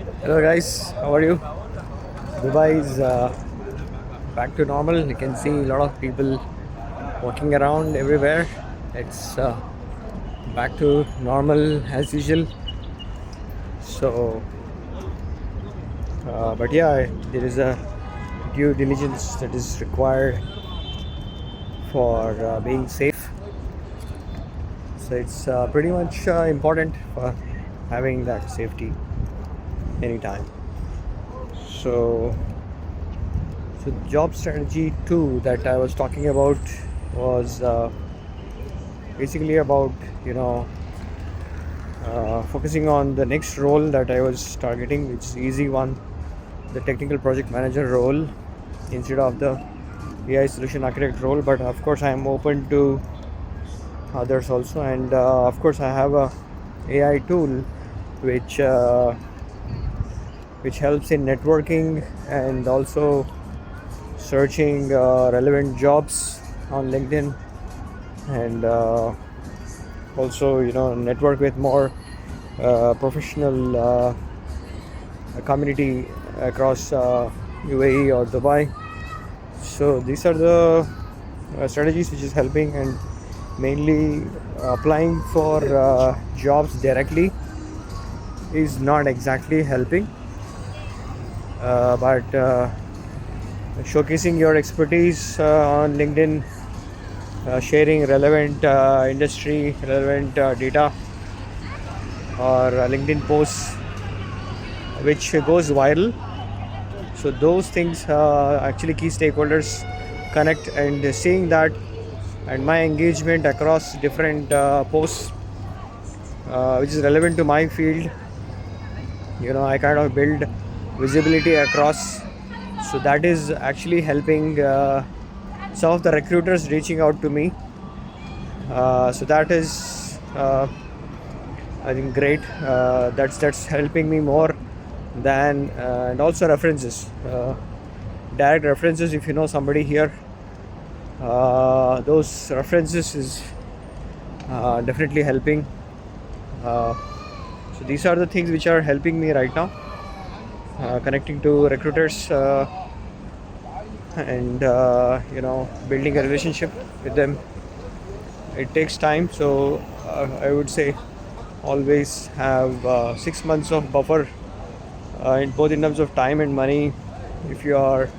Hello guys, how are you? Dubai is back to normal. You can see a lot of people walking around everywhere. It's back to normal as usual. So, but yeah, there is a due diligence that is required for being safe. So it's pretty much important for having that safety anytime. So So job strategy two that I was talking about was basically about you know focusing on the next role that I was targeting, which is easy one, the technical project manager role instead of the AI solution architect role. But of course, I am open to others also, and of course, I have a AI tool which uh, which helps in networking and also searching relevant jobs on LinkedIn, and also network with more professional community across UAE or Dubai. So these are the strategies which is helping, and mainly applying for jobs directly is not exactly helping, but showcasing your expertise on LinkedIn, sharing relevant industry relevant data or LinkedIn posts which goes viral. So those things actually key stakeholders connect, and seeing that and my engagement across different posts which is relevant to my field, I kind of build visibility across. So that is actually helping some of the recruiters reaching out to me. So that is I think great. That's helping me more than and also references, direct references. If you know somebody here, those references is definitely helping. Uh, so these are the things which are helping me right now, connecting to recruiters and building a relationship with them. It takes time, so I would say always have 6 months of buffer in both in terms of time and money if you are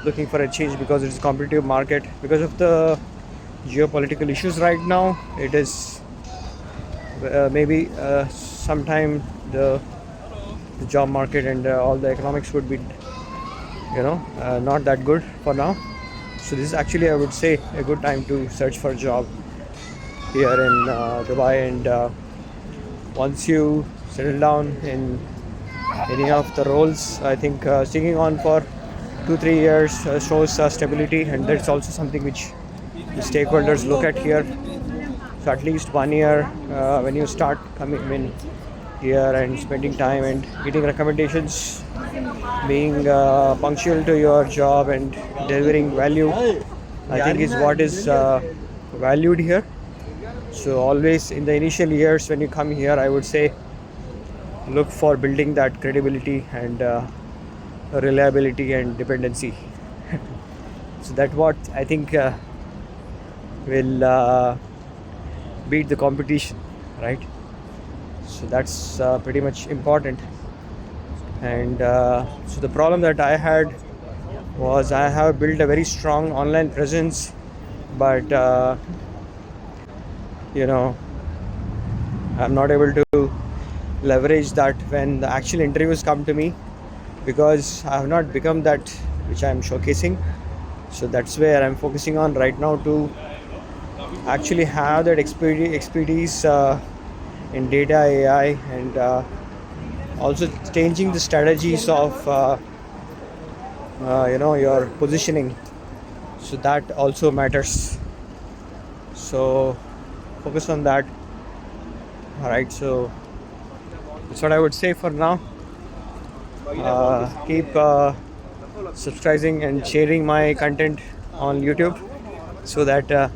looking for a change, because it's a competitive market because of the geopolitical issues right now. It is maybe sometime the job market and all the economics would be not that good for now. So this is actually, I would say, a good time to search for a job here in Dubai, and once you settle down in any of the roles, I think sticking on for 2 3 years shows stability, and that's also something which the stakeholders look at here. So at least 1 year when you start coming in here and spending time and getting recommendations, being punctual to your job and delivering value, I think is what is valued here. So always in the initial years when you come here, I would say look for building that credibility and reliability and dependency. So that what I think will beat the competition, right? So that's pretty much important. And so the problem that I had was I have built a very strong online presence, but you know I'm not able to leverage that when the actual interviews come to me, because I have not become that which I am showcasing. So that's where I'm focusing on right now, to actually have that expertise in data AI, and also changing the strategies of your positioning. So that also matters. So focus on that. All right. So that's what I would say for now. Keep subscribing and sharing my content on YouTube so that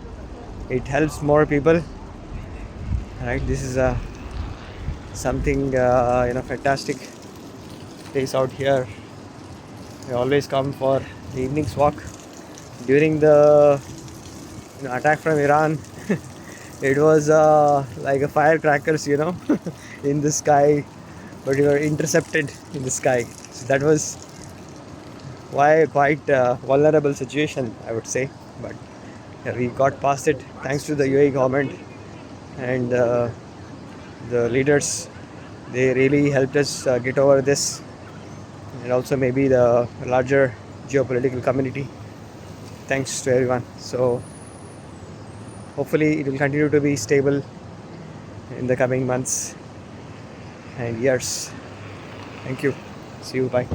it helps more people. Right, this is something fantastic place out here. I always come for the evening's walk. During the attack from Iran, it was like a firecrackers, in the sky, but you were intercepted in the sky. So that was why quite vulnerable situation, I would say. But yeah, we got past it thanks to the UAE government and the leaders. They really helped us get over this, and also maybe the larger geopolitical community. Thanks to everyone. So hopefully it will continue to be stable in the coming months and years. Thank you. See you. Bye.